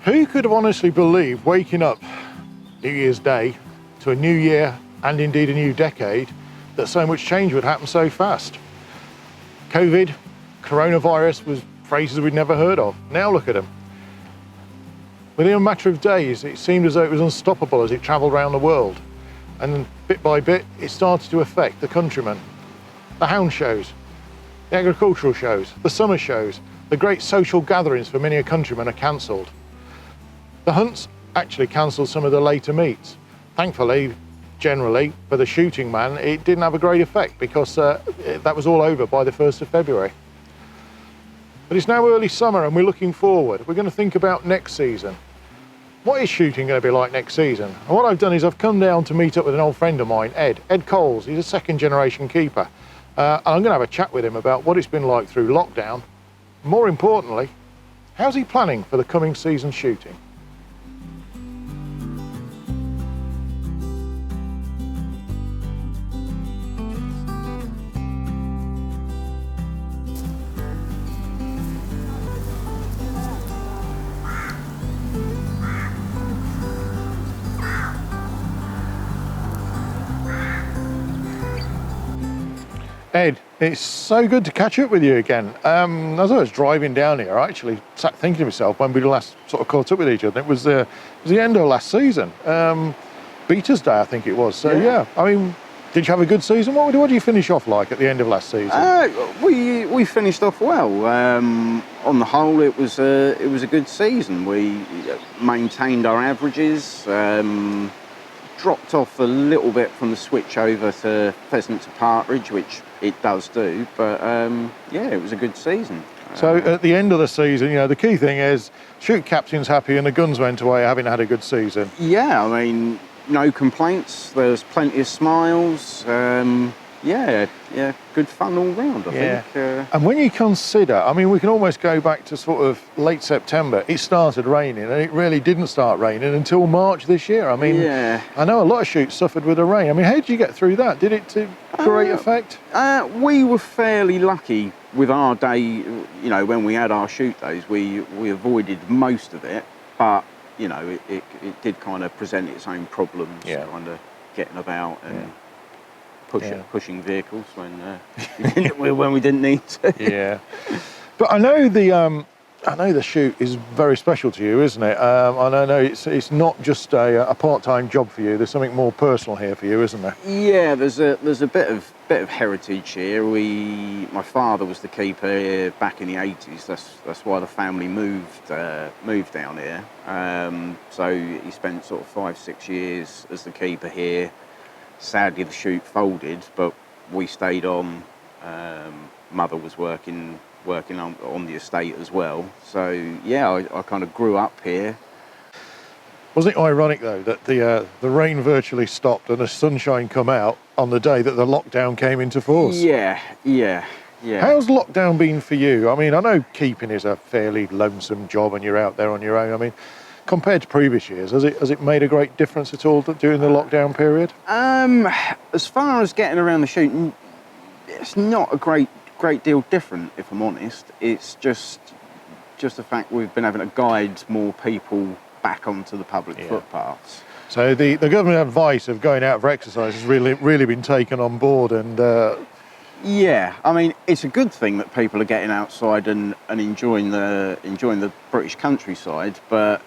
Who could have honestly believed waking up New Year's Day to a new year and indeed a new decade that so much change would happen so fast? Covid, coronavirus was phrases we'd never heard of. Now look at them. Within a matter of days, it seemed as though it was unstoppable as it travelled around the world. And bit by bit, it started to affect the countryman. The hound shows, the agricultural shows, the summer shows, the great social gatherings for many a countryman are cancelled. The hunts actually cancelled some of the later meets. Thankfully, generally, for the shooting man, it didn't have a great effect because that was all over by the 1st of February. But it's now early summer and we're looking forward. We're going to think about next season. What is shooting going to be like next season? And what I've done is I've come down to meet up with an old friend of mine, Ed Coles. He's a second generation keeper. And I'm going to have a chat with him about what it's been like through lockdown. More importantly, how's he planning for the coming season shooting? Ed, it's so good to catch up with you again. As I was driving down here, I actually sat thinking to myself when we last sort of caught up with each other. It was the end of last season, Beaters Day, I think it was. So yeah, I mean, did you have a good season? What did you finish off like at the end of last season? We finished off well. On the whole, it was a good season. We maintained our averages. Dropped off a little bit from the switch over to pheasant to partridge, which it does do, but yeah, it was a good season. So at the end of the season, you know, the key thing is shoot captain's happy and the guns went away having had a good season. Yeah, I mean, no complaints. There's plenty of smiles. Yeah, good fun all round, I think. And when you consider, I mean, we can almost go back to sort of late September. It started raining, and it really didn't start raining until March this year. I mean, I know a lot of shoots suffered with the rain. I mean, how did you get through that? Did it to great effect? We were fairly lucky with our day. You know, when we had our shoot days, we avoided most of it, but you know, it did kind of present its own problems, kind of getting about and pushing vehicles when we didn't need to. Yeah, but I know the shoot is very special to you, isn't it? And I know it's not just a part-time job for you. There's something more personal here for you, isn't there? Yeah, there's a bit of heritage here. My father was the keeper here back in the 80s. That's why the family moved down here. So he spent sort of 5-6 years as the keeper here. Sadly, the shoot folded, but we stayed on. Mother was working on the estate as well. So yeah, I kind of grew up here. Wasn't it ironic though that the rain virtually stopped and the sunshine come out on the day that the lockdown came into force? Yeah. How's lockdown been for you? I mean, I know keeping is a fairly lonesome job and you're out there on your own. I mean, compared to previous years, has it made a great difference at all during the lockdown period? As far as getting around the shoot, it's not a great deal different, if I'm honest. It's just the fact we've been having to guide more people back onto the public footpaths. So the government advice of going out for exercise has really been taken on board, and yeah, I mean, it's a good thing that people are getting outside and enjoying the British countryside, but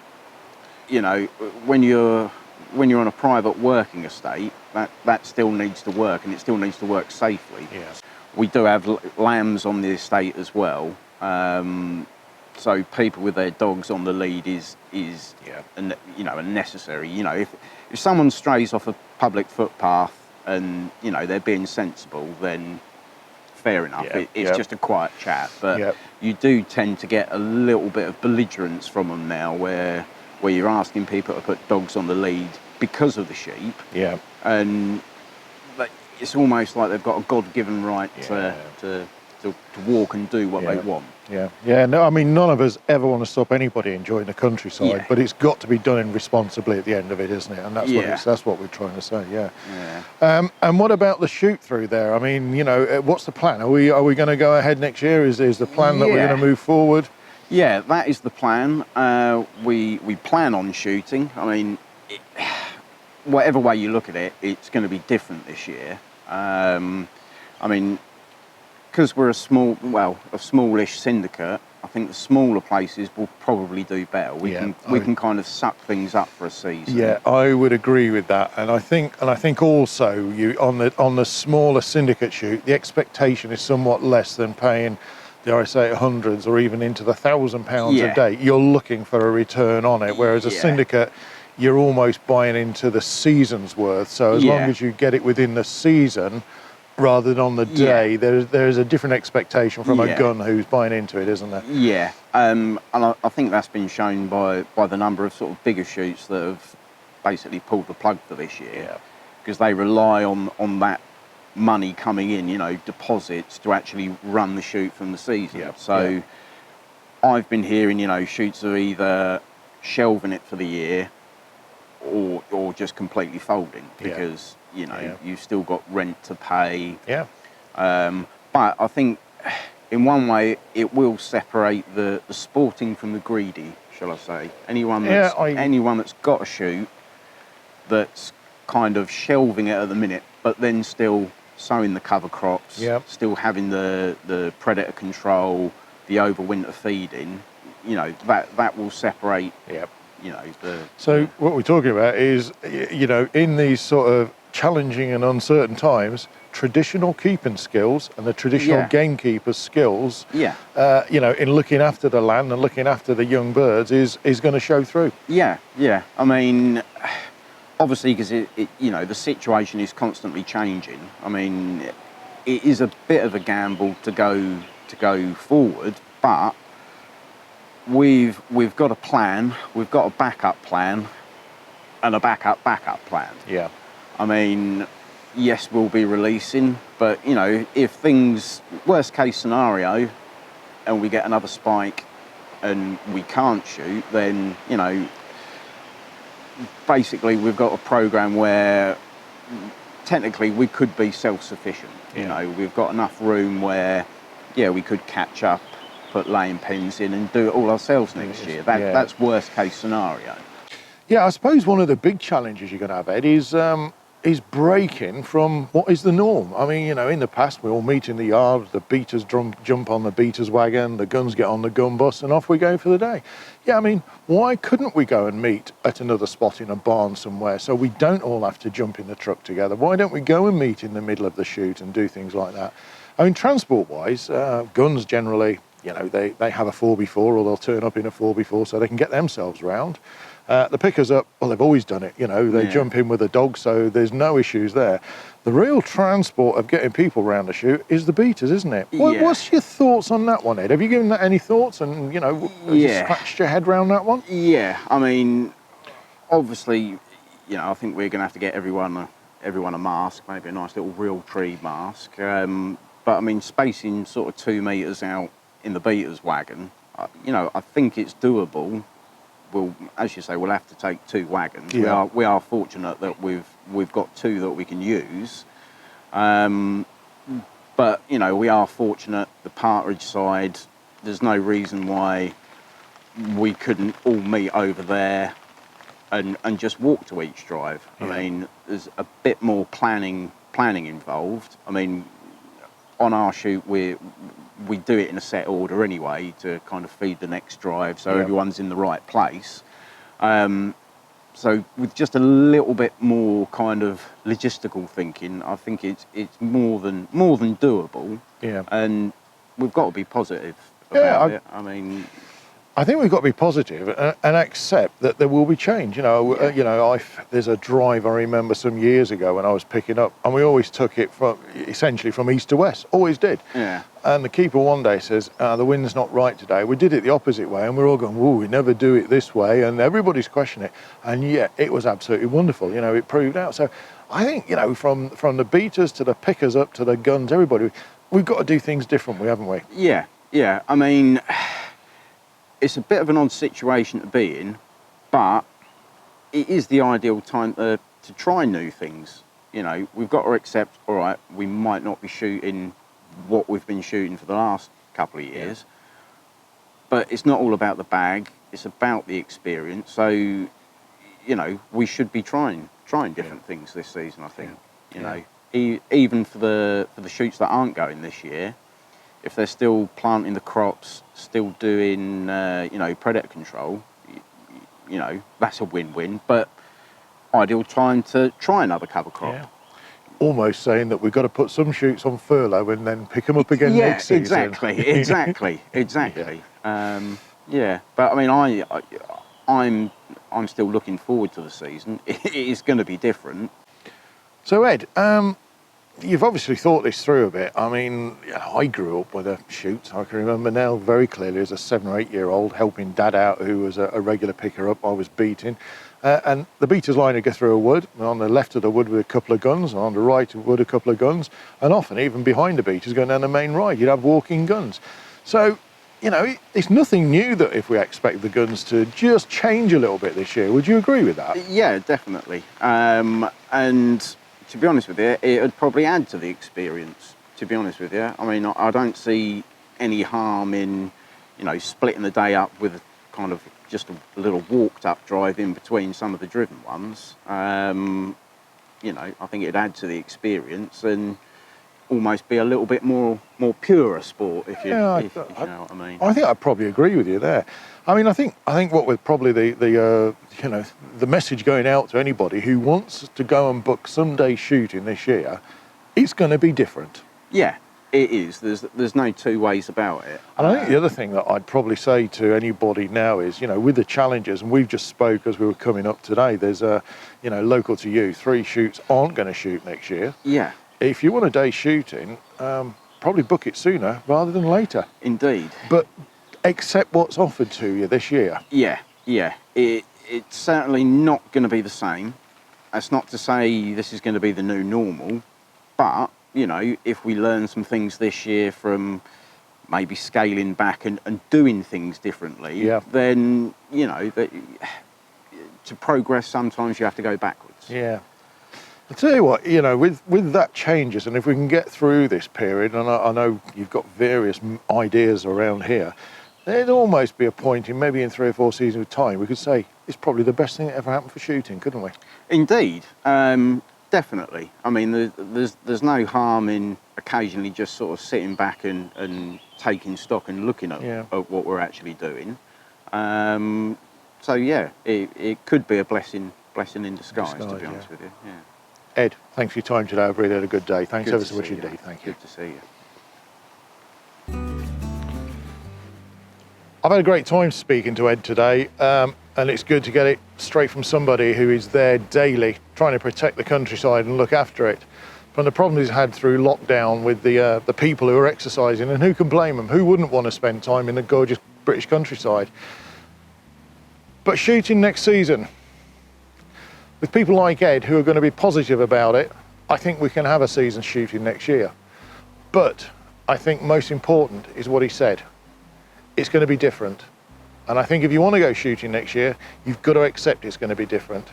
you know, when you're on a private working estate, that still needs to work, and it still needs to work safely. Yes. We do have lambs on the estate as well, so people with their dogs on the lead is a necessary. You know, if someone strays off a public footpath and you know they're being sensible, then fair enough. It's just a quiet chat, but you do tend to get a little bit of belligerence from them now, where you're asking people to put dogs on the lead because of the sheep. Yeah. And it's almost like they've got a God-given right to walk and do what they want. Yeah. No, I mean, none of us ever want to stop anybody enjoying the countryside, but it's got to be done responsibly at the end of it, isn't it? And that's what we're trying to say. Yeah. And what about the shoot through there? I mean, you know, what's the plan? Are we going to go ahead next year? Is the plan that we're going to move forward? Yeah, that is the plan. We plan on shooting. I mean, whatever way you look at it, it's going to be different this year. I mean, because we're a smallish syndicate, I think the smaller places will probably do better. We can kind of suck things up for a season. Yeah, I would agree with that, and I think also on the smaller syndicate shoot, the expectation is somewhat less than paying, dare I say, hundreds or even into the £1,000 a day. You're looking for a return on it, whereas a syndicate, you're almost buying into the season's worth. So as long as you get it within the season, rather than on the day, there's a different expectation from a gun who's buying into it, isn't there? Yeah, and I think that's been shown by the number of sort of bigger shoots that have basically pulled the plug for this year, because they rely on that money coming in, you know, deposits to actually run the shoot from the season. I've been hearing, you know, shoots are either shelving it for the year or just completely folding because you know you've still got rent to pay. But I think in one way it will separate the sporting from the greedy, shall I say. Anyone that's got a shoot that's kind of shelving it at the minute, but then still sowing the cover crops, still having the predator control, the overwinter feeding, you know, that will separate. You know, what we're talking about is, you know, in these sort of challenging and uncertain times, traditional keeping skills and the traditional gamekeeper skills, you know, in looking after the land and looking after the young birds is going to show through. I mean, obviously, because you know, the situation is constantly changing. I mean, it is a bit of a gamble to go forward, but we've got a plan, we've got a backup plan, and a backup plan. I mean, yes, we'll be releasing, but you know, if things, worst case scenario, and we get another spike and we can't shoot, then you know, basically we've got a program where technically we could be self-sufficient. You know, we've got enough room where we could catch up, put laying pins in and do it all ourselves next year. That's worst case scenario. I suppose one of the big challenges you're going to have, Ed, is breaking from what is the norm. I mean, you know, in the past we all meet in the yard, the beaters jump on the beaters wagon, the guns get on the gun bus and off we go for the day. I mean, why couldn't we go and meet at another spot in a barn somewhere so we don't all have to jump in the truck together? Why don't we go and meet in the middle of the shoot and do things like that? I mean, transport-wise, guns generally, you know, they have a 4x4 or they'll turn up in a 4x4 so they can get themselves round. The pickers up, well, they've always done it, you know, they jump in with a dog, so there's no issues there. The real transport of getting people round the shoot is the beaters, isn't it? What's your thoughts on that one, Ed? Have you given that any thoughts and, you know, have you scratched your head round that one? I mean, obviously, you know, I think we're going to have to get everyone a mask, maybe a nice little real tree mask. But I mean, spacing sort of 2 metres out in the beater's wagon, you know, I think it's doable. We'll, as you say, we'll have to take 2 wagons. We are fortunate that we've got 2 that we can use. But you know, we are fortunate the partridge side. There's no reason why we couldn't all meet over there and just walk to each drive. I mean, there's a bit more planning involved. I mean, on our shoot we do it in a set order anyway to kind of feed the next drive, so everyone's in the right place. So with just a little bit more kind of logistical thinking, I think it's more than doable. And we've got to be positive about it. I mean, I think we've got to be positive and accept that there will be change. You know, there's a drive I remember some years ago when I was picking up, and we always took it essentially from east to west, always did. And the keeper one day says, the wind's not right today. We did it the opposite way, and we're all going, whoa, we never do it this way, and everybody's questioning it. And yet, it was absolutely wonderful. You know, it proved out. So I think, you know, from the beaters to the pickers up to the guns, everybody, we've got to do things differently, haven't we? I mean, it's a bit of an odd situation to be in, but it is the ideal time to try new things. You know, we've got to accept, all right, we might not be shooting what we've been shooting for the last couple of years, but it's not all about the bag. It's about the experience. So, you know, we should be trying different things this season. I think, you know, even for the shoots that aren't going this year, if they're still planting the crops, still doing you know, predator control, you know, that's a win-win. But ideal time to try another cover crop. Yeah. Almost saying that we've got to put some shoots on furlough and then pick them up again next season. Exactly. Yeah, but I mean, I'm still looking forward to the season. It is going to be different. So Ed, you've obviously thought this through a bit. I mean, I grew up with a shoot. I can remember now very clearly as a 7 or 8 year old helping Dad out, who was a regular picker up. I was beating. And the beater's line would go through a wood, and on the left of the wood with a couple of guns, and on the right of the wood a couple of guns, and often even behind the beaters going down the main ride, you'd have walking guns. So, you know, it's nothing new that if we expect the guns to just change a little bit this year. Would you agree with that? Yeah, definitely. And to be honest with you, it would probably add to the experience, to be honest with you. I mean, I don't see any harm in, you know, splitting the day up with kind of just a little walked up drive in between some of the driven ones. You know, I think it'd add to the experience and almost be a little bit more pure a sport, if you know what I mean. I think I'd probably agree with you there. I mean, I think what with probably the you know, the message going out to anybody who wants to go and book some day shooting this year, it's going to be different. Yeah. It is. There's no two ways about it. And I think the other thing that I'd probably say to anybody now is, you know, with the challenges, and we've just spoke as we were coming up today, there's you know, local to you, 3 shoots aren't going to shoot next year. Yeah. If you want a day shooting, probably book it sooner rather than later. Indeed. But accept what's offered to you this year. Yeah. It's certainly not going to be the same. That's not to say this is going to be the new normal, but you know, if we learn some things this year from maybe scaling back and doing things differently, then, you know, to progress, sometimes you have to go backwards. Yeah. I'll tell you what, you know, with that changes, and if we can get through this period, and I know you've got various ideas around here, there'd almost be a point in maybe in 3 or 4 seasons of time, we could say it's probably the best thing that ever happened for shooting, couldn't we? Indeed. Definitely. I mean, there's no harm in occasionally just sort of sitting back and taking stock and looking at what we're actually doing. So yeah, it could be a blessing in disguise, to be honest with you. Yeah. Ed, thanks for your time today. I've really had a good day. Thanks ever so much indeed. Thank you. Good to see you. I've had a great time speaking to Ed today. And it's good to get it straight from somebody who is there daily trying to protect the countryside and look after it. From the problems he's had through lockdown with the people who are exercising, and who can blame them? Who wouldn't want to spend time in the gorgeous British countryside? But shooting next season, with people like Ed who are going to be positive about it, I think we can have a season shooting next year. But I think most important is what he said. It's going to be different. And I think if you want to go shooting next year, you've got to accept it's going to be different.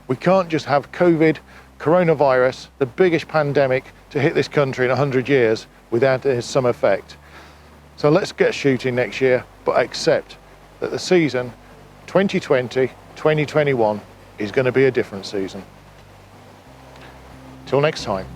We can't just have COVID, coronavirus, the biggest pandemic to hit this country in 100 years without some effect. So let's get shooting next year, but accept that the season 2020-2021 is going to be a different season. Till next time.